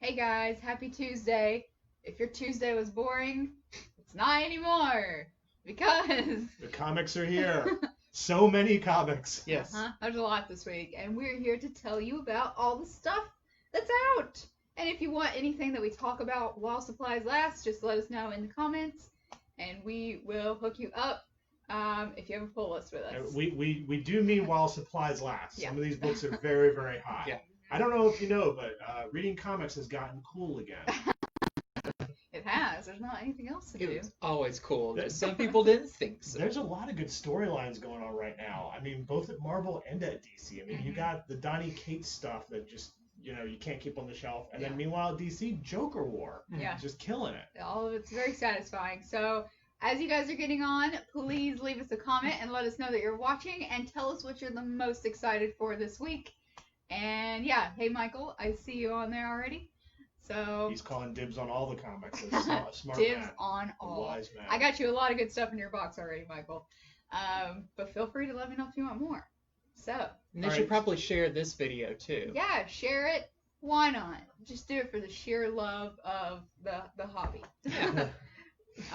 Hey guys, happy Tuesday. If your Tuesday was boring, it's not anymore because The comics are here. So many comics. Yes. there's a lot this week, and we're here to tell you about all the stuff that's out. And if you want anything that we talk about while supplies last, just let us know in the comments, and we will hook you up if you have a pull list with us. We do mean while supplies last. Yeah. Some of these books are very, very high. Yeah. I don't know if you know, but reading comics has gotten cool again. It has. There's not anything else to do. It was always cool. Just some people didn't think so. There's a lot of good storylines going on right now. I mean, both at Marvel and at DC. I mean, you got the Donny Cates stuff that just, you can't keep on the shelf. And then meanwhile at DC, Joker War. Yeah. Just killing it. All of it's very satisfying. So, as you guys are getting on, please leave us a comment and let us know that you're watching and tell us what you're the most excited for this week. And yeah, hey Michael, I see you on there already. So He's calling dibs on all the comics. That's a smart dibs man. on A all. wise man. I got you a lot of good stuff in your box already, Michael. But feel free to let me know if you want more. So And they All should right. probably share this video too. yeah, share it. Why not? Just do it for the sheer love of the hobby. Yeah.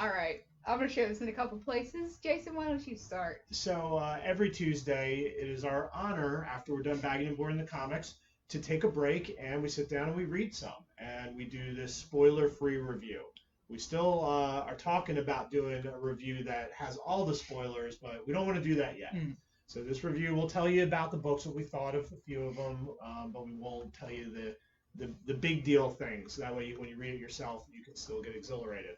All right. I'm going to share this in a couple places. Jason, why don't you start? So every Tuesday, it is our honor, after we're done bagging and boarding the comics, to take a break and we sit down and we read some. And we do this spoiler-free review. We still are talking about doing a review that has all the spoilers, but we don't want to do that yet. So this review will tell you about the books that we thought of, a few of them, but we won't tell you the big deal things. That way, when you read it yourself, you can still get exhilarated.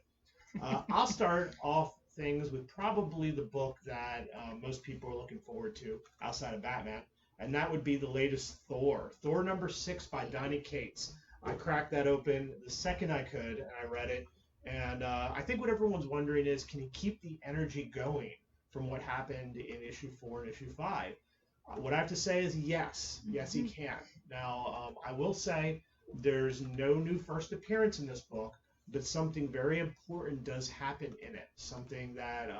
I'll start off things with probably the book that most people are looking forward to outside of Batman, and that would be the latest Thor. Thor number 6 by Donny Cates. I cracked that open the second I could, and I read it. And I think what everyone's wondering is, can he keep the energy going from what happened in issue 4 and issue 5? What I have to say is yes. Yes, he can. Now, I will say there's no new first appearance in this book, but something very important does happen in it. Something that,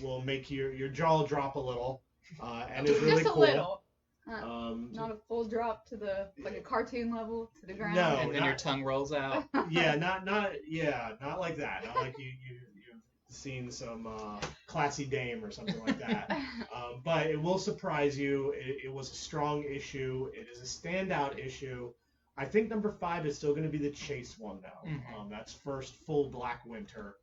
will make your jaw drop a little, and is really Just a cool. little. Not a full drop to like a cartoon level to the ground. No. And then your tongue rolls out. Yeah, not like that. Not like you've seen some classy dame or something like that. But it will surprise you. It was a strong issue. It is a standout issue. I think number 5 is still going to be the chase one, though. That's first full Black Winter.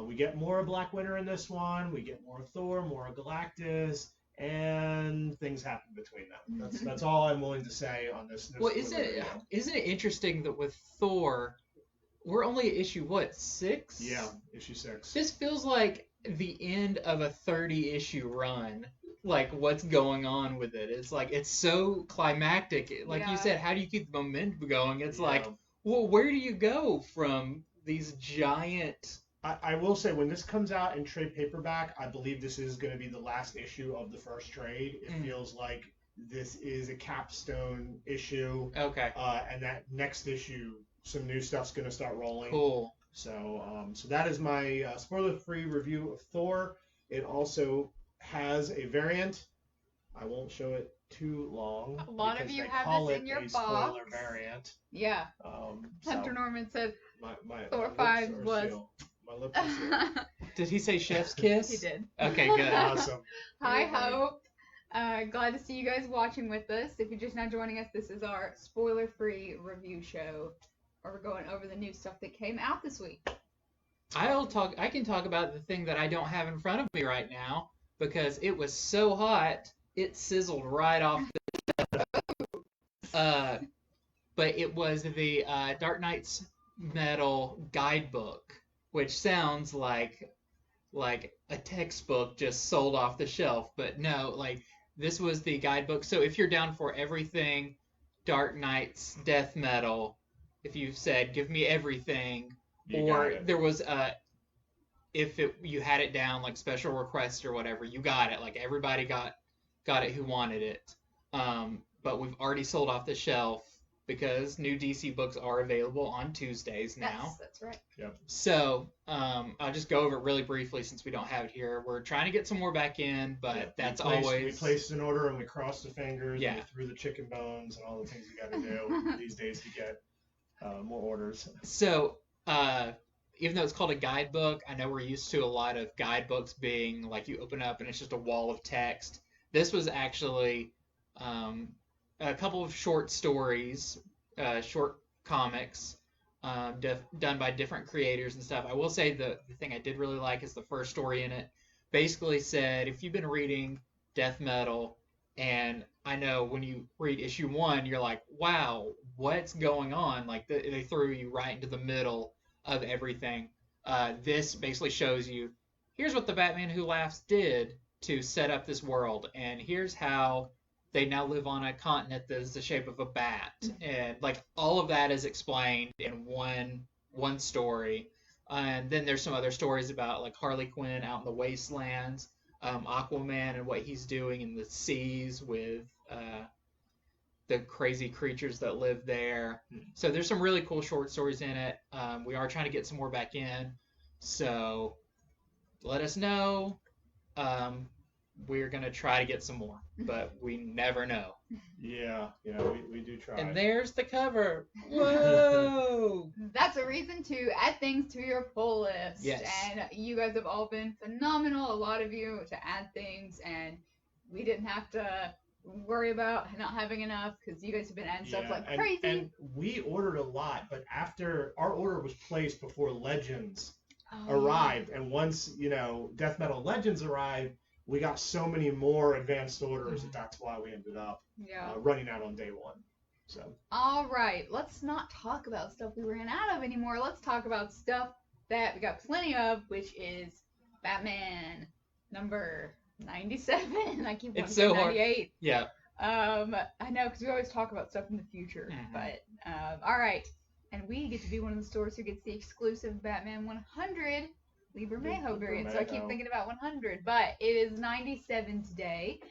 We get more of Black Winter in this one. We get more of Thor, more of Galactus, and things happen between them. That's all I'm willing to say on this. Well, isn't it interesting that with Thor, we're only at issue 6? Yeah, issue 6. This feels like the end of a 30-issue run. Like, what's going on with it? It's like, it's so climactic. Like you said, how do you keep the momentum going? It's like, well, where do you go from these giant... I will say, when this comes out in trade paperback, I believe this is going to be the last issue of the first trade. It feels like this is a capstone issue. Okay. And that next issue, some new stuff's going to start rolling. Cool. So that is my spoiler-free review of Thor. It also has a variant. I won't show it too long. A lot of you have this in your box. Spoiler variant. Yeah. Hunter Norman said my Thor lips 5 are was. sealed. My lip is sealed. Did he say chef's kiss? He did. Okay, good. Awesome. Hi, Hope. Glad to see you guys watching with us. If you're just now joining us, this is our spoiler-free review show, where we're going over the new stuff that came out this week. I can talk about the thing that I don't have in front of me right now because it was so hot it sizzled right off the. But it was the Dark Knight's Metal Guidebook, which sounds like a textbook just sold off the shelf, but no, like this was the guidebook. So if you're down for everything Dark Knight's death metal, if you've said give me everything, or there was you had it down like special request or whatever, you got it. Like everybody got it who wanted it. But we've already sold off the shelf. because new DC books are available on Tuesdays now. Yes, that's right. Yep. So I'll just go over it really briefly since we don't have it here. We're trying to get some more back in, but that's always... We placed an order and we crossed the fingers Yeah. and we threw the chicken bones and all the things you got to do these days to get more orders. So even though it's called a guidebook, I know we're used to a lot of guidebooks being like you open up and it's just a wall of text. This was actually a couple of short stories, short comics, done by different creators and stuff. I will say the thing I did really like is the first story in it basically said, if you've been reading death metal, and I know when you read issue 1, you're like, wow, what's going on? Like they threw you right into the middle of everything. This basically shows you, here's what the Batman Who Laughs did to set up this world, and here's how they now live on a continent that is the shape of a bat, and like all of that is explained in one story. And then there's some other stories about like Harley Quinn out in the wastelands, Aquaman and what he's doing in the seas with the crazy creatures that live there. So there's some really cool short stories in it. We are trying to get some more back in, so let us know. We're going to try to get some more, but we never know. Yeah, we do try. And there's the cover. Whoa! That's a reason to add things to your pull list. Yes. And you guys have all been phenomenal, a lot of you, to add things, and we didn't have to worry about not having enough because you guys have been adding stuff like crazy. And we ordered a lot, but after our order was placed before Legends arrived, and once, Death Metal Legends arrived, we got so many more advanced orders that's why we ended up running out on day 1. So. All right, let's not talk about stuff we ran out of anymore. Let's talk about stuff that we got plenty of, which is Batman number 97. I keep wanting to say 98. Yeah. I know, because we always talk about stuff in the future. But all right, and we get to be one of the stores who gets the exclusive Batman 100 Liber Mayho variant. So I keep thinking about 100, but it is 97 today.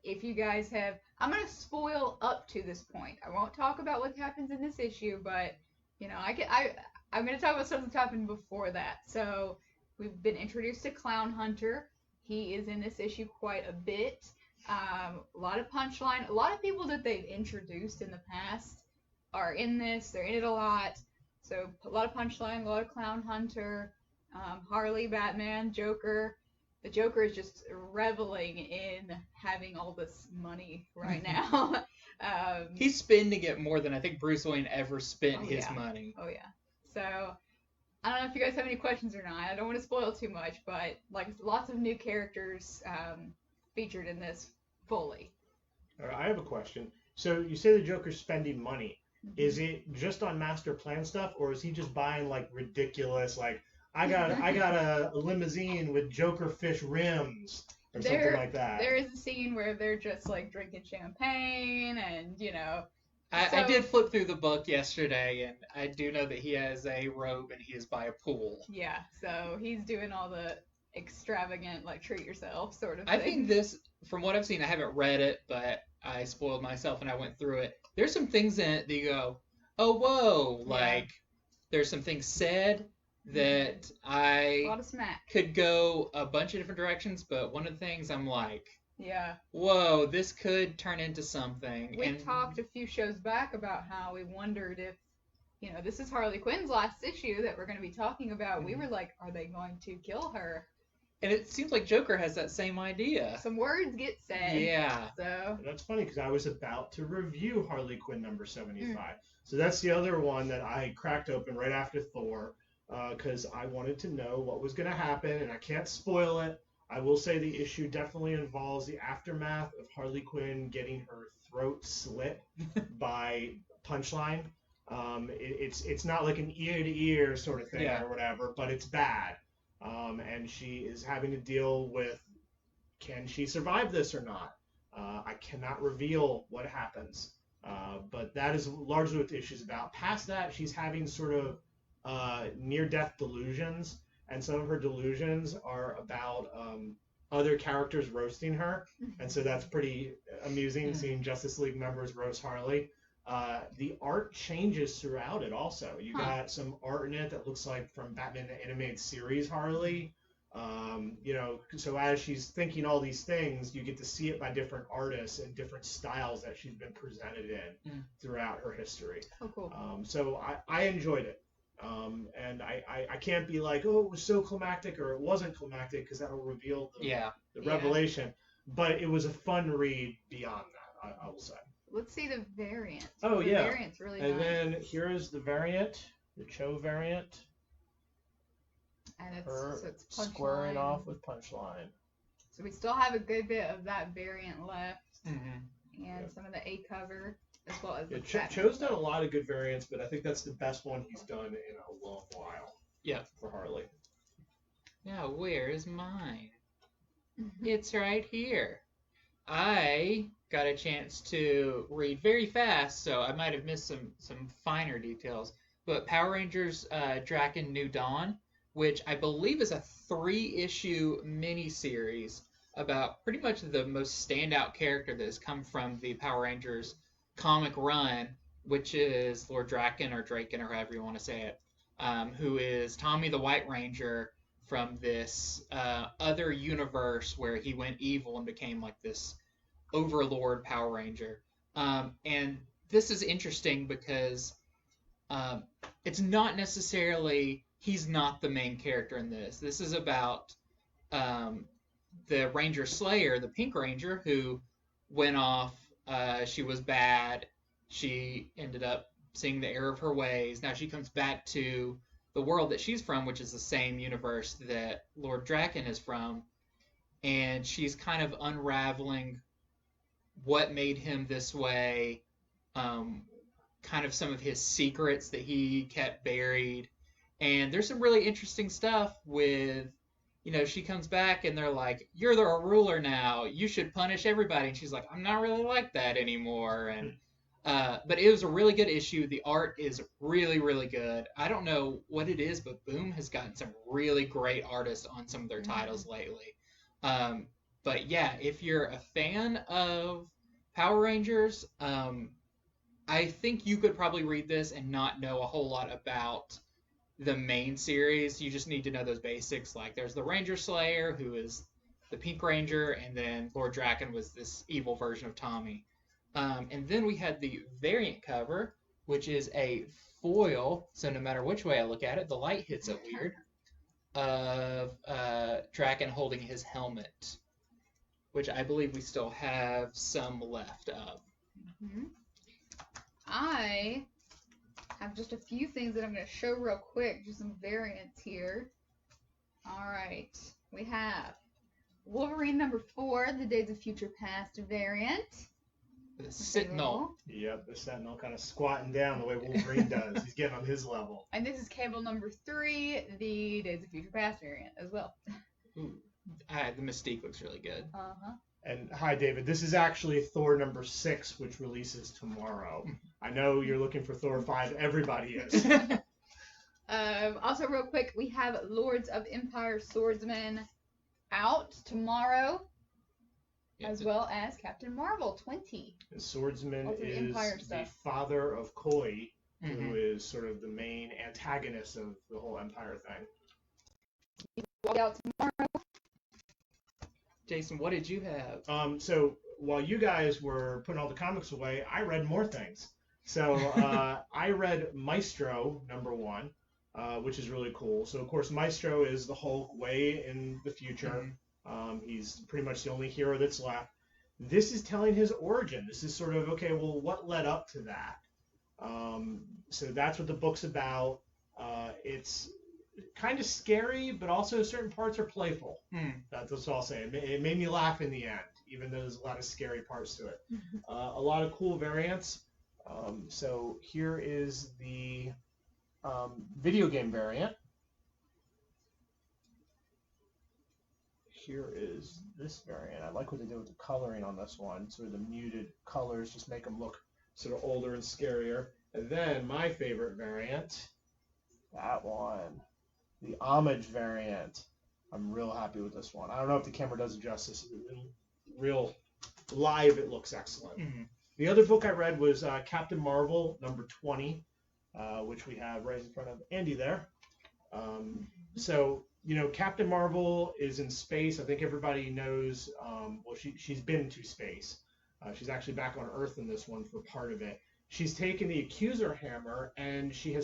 If you guys have, I'm gonna spoil up to this point. I won't talk about what happens in this issue, but I'm gonna talk about stuff that's happened before that. So we've been introduced to Clown Hunter. He is in this issue quite a bit. A lot of punchline. A lot of people that they've introduced in the past are in this. They're in it a lot. So a lot of punchline, a lot of Clown Hunter. Harley, Batman, Joker. The Joker is just reveling in having all this money right now. He's spending it more than I think Bruce Wayne ever spent his money. Oh, yeah. So, I don't know if you guys have any questions or not. I don't want to spoil too much, but like lots of new characters featured in this fully. All right, I have a question. So, you say the Joker's spending money. Is it just on master plan stuff, or is he just buying like ridiculous, like, I got a limousine with Joker fish rims or something like that. There is a scene where they're just like drinking champagne and I did flip through the book yesterday, and I do know that he has a robe and he is by a pool. Yeah, so he's doing all the extravagant like treat yourself sort of I thing. think this, from what I've seen, I haven't read it, but I spoiled myself and I went through it. There's some things in it that you go, oh whoa, like there's some things said that a lot of smack. Could go a bunch of different directions, but one of the things I'm like, whoa, this could turn into something. We talked a few shows back about how we wondered if, this is Harley Quinn's last issue that we're going to be talking about. We were like, are they going to kill her? And it seems like Joker has that same idea. Some words get said. Yeah. So that's funny because I was about to review Harley Quinn number 75. So that's the other one that I cracked open right after Thor. Because I wanted to know what was going to happen, and I can't spoil it. I will say the issue definitely involves the aftermath of Harley Quinn getting her throat slit by Punchline. It's not like an ear-to-ear sort of thing or whatever, but it's bad. And she is having to deal with, can she survive this or not? I cannot reveal what happens. But that is largely what the issue is about. Past that, she's having sort of near-death delusions, and some of her delusions are about other characters roasting her, and so that's pretty amusing seeing Justice League members roast Harley. the art changes throughout it also. You Huh. got some art in it that looks like from Batman the Animated Series Harley. So as she's thinking all these things, you get to see it by different artists and different styles that she's been presented in throughout her history. Oh, cool. So I enjoyed it. And I can't be like, oh, it was so climactic or it wasn't climactic because that'll reveal the revelation. But it was a fun read beyond that, I will say. Let's see the variant. Oh, the yeah. variant's really And nice. then here is the variant, the Cho variant. And Her it's squaring Punchline. off with Punchline. So we still have a good bit of that variant left. Mm-hmm. And some of the A cover, as well as the Yeah, Batman Cho's stuff. done a lot of good variants, but I think that's the best one he's done in a long while. Yeah. For Harley. Now, where is mine? It's right here. I got a chance to read very fast, so I might have missed some finer details. But Power Rangers Drakken New Dawn, which I believe is a 3-issue miniseries about pretty much the most standout character that has come from the Power Rangers comic run, which is Lord Drakken or Draken or however you want to say it, who is Tommy the White Ranger from this other universe where he went evil and became like this overlord Power Ranger. And this is interesting because it's not necessarily, he's not the main character in this. This is about the Ranger Slayer, the Pink Ranger, who went off. She was bad. She ended up seeing the error of her ways. Now she comes back to the world that she's from, which is the same universe that Lord Drakken is from. And she's kind of unraveling what made him this way, kind of some of his secrets that he kept buried. And there's some really interesting stuff with, she comes back and they're like, you're the ruler now, you should punish everybody. And she's like, I'm not really like that anymore. And but it was a really good issue. The art is really, really good. I don't know what it is, but Boom has gotten some really great artists on some of their titles lately. But yeah, if you're a fan of Power Rangers, I think you could probably read this and not know a whole lot about the main series. You just need to know those basics. Like there's the Ranger Slayer, who is the Pink Ranger, and then Lord Drakken was this evil version of Tommy. And then we had the variant cover, which is a foil, so no matter which way I look at it, the light hits it weird, of Drakken holding his helmet, which I believe we still have some left of. Mm-hmm. I have just a few things that I'm going to show real quick, just some variants here. All right, we have Wolverine number 4, the Days of Future Past variant. The Sentinel. Yep, the Sentinel kind of squatting down the way Wolverine does. He's getting on his level. And this is Cable number 3, the Days of Future Past variant as well. Ooh, the Mystique looks really good. Uh-huh. And hi, David. This is actually Thor number 6, which releases tomorrow. I know you're looking for Thor 5. Everybody is. Also, real quick, we have Lords of Empire Swordsman out tomorrow, as well as Captain Marvel 20. And Swordsman Also the is Empire the stuff. father of Koi, who is sort of the main antagonist of the whole Empire thing. Out tomorrow. Jason, what did you have? So while you guys were putting all the comics away, I read more things. So I read Maestro number 1, which is really cool. So of course Maestro is the Hulk way in the future. He's pretty much the only hero that's left. This is telling his origin. This is sort of, okay, well, what led up to that? So that's what the book's about. It's kind of scary, but also certain parts are playful. That's what I'll say. It made me laugh in the end, even though there's a lot of scary parts to it. A lot of cool variants. So here is the video game variant. Here is this variant. I like what they did with the coloring on this one. Sort of the muted colors just make them look sort of older and scarier. And then my favorite variant, that one. The homage variant. I'm real happy with this one. I don't know if the camera does it justice. In real live, it looks excellent. The other book I read was Captain Marvel number 20, which we have right in front of Andy there. So, Captain Marvel is in space. I think everybody knows, she's been to space. She's actually back on Earth in this one for part of it. She's taken the Accuser Hammer, and she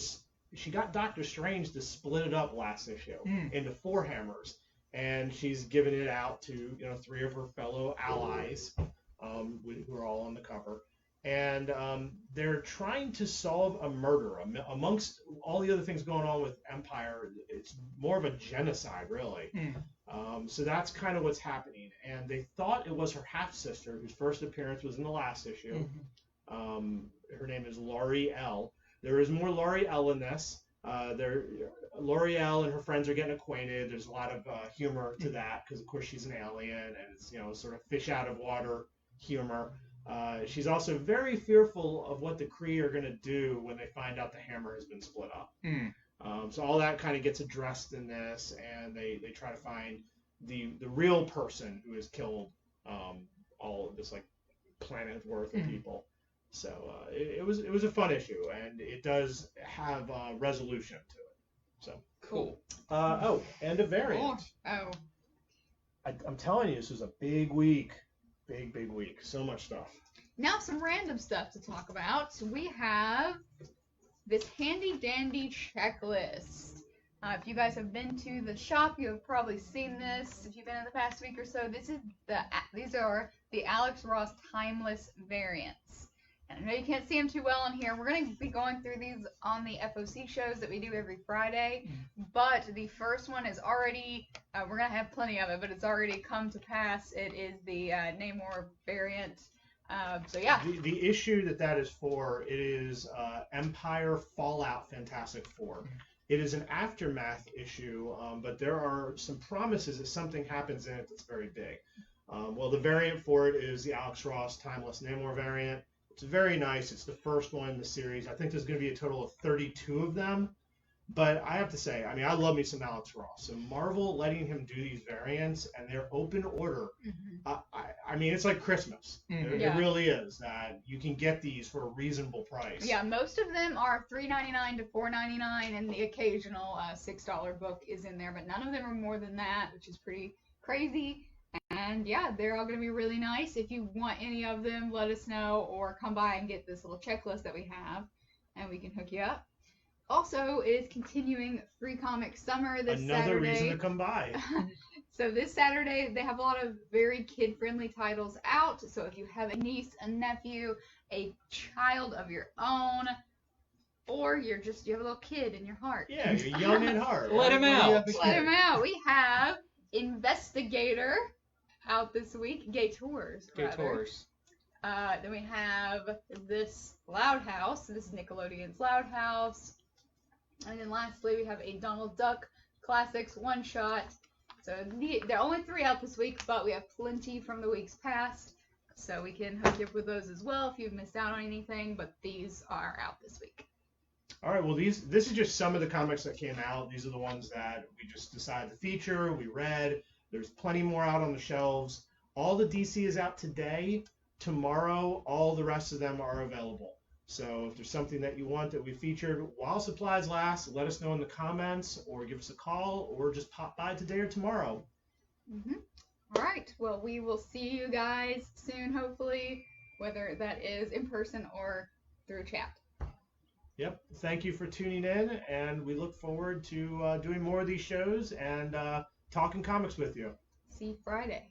got Doctor Strange to split it up last issue into 4 hammers. And she's given it out to, 3 of her fellow allies, who are all on the cover. And they're trying to solve a murder. Amongst all the other things going on with Empire, it's more of a genocide, really. So that's kind of what's happening. And they thought it was her half-sister, whose first appearance was in the last issue. Her name is Laurie L. There is more Laurie L in this. Laurie L and her friends are getting acquainted. There's a lot of humor to that because, of course, she's an alien, and it's sort of fish out of water humor. She's also very fearful of what the Kree are going to do when they find out the hammer has been split up. So all that kind of gets addressed in this, and they try to find the real person who has killed all of this planet's worth of people. So it was a fun issue, and it does have resolution to it. So cool. And a variant. Oh. I'm telling you, this was a big week. Big week. So much stuff. Now some random stuff to talk about. We have this handy dandy checklist. If you guys have been to the shop, you have probably seen this. If you've been in the past week or so, these are the Alex Ross timeless variants. And I know you can't see them too well on here. We're going to be going through these on the FOC shows that we do every Friday. But the first one is already, we're going to have plenty of it, but it's already come to pass. It is the Namor variant. So yeah. The issue that is for, it is Empire Fallout Fantastic Four. It is an aftermath issue, but there are some promises that something happens in it that's very big. The variant for it is the Alex Ross Timeless Namor variant. It's very nice. It's the first one in the series. I think there's going to be a total of 32 of them. But I have to say, I love me some Alex Ross. So Marvel letting him do these variants, and they're open order. It's like Christmas. It really is. That you can get these for a reasonable price. Yeah, most of them are $3.99 to $4.99, and the occasional $6 book is in there. But none of them are more than that, which is pretty crazy. And yeah, they're all going to be really nice. If you want any of them, let us know, or come by and get this little checklist that we have, and we can hook you up. Also, it is continuing Free Comic Summer this Saturday. Another reason to come by. So this Saturday, they have a lot of very kid-friendly titles out. So if you have a niece, a nephew, a child of your own, or you have a little kid in your heart. Yeah, you're young in heart. Let him out. Let him out. We have Investigator out this week. Gators. Then we have this Loud House. This is Nickelodeon's Loud House. And then lastly, we have a Donald Duck Classics one-shot. So there are only 3 out this week, but we have plenty from the weeks past. So we can hook you up with those as well if you've missed out on anything, but these are out this week. All right, well, this is just some of the comics that came out. These are the ones that we just decided to feature, we read. There's plenty more out on the shelves. All the DC is out today. Tomorrow, all the rest of them are available. So if there's something that you want that we featured while supplies last, let us know in the comments, or give us a call, or just pop by today or tomorrow. All right. Well, we will see you guys soon, hopefully, whether that is in person or through chat. Yep. Thank you for tuning in, and we look forward to doing more of these shows and talking comics with you. See you Friday.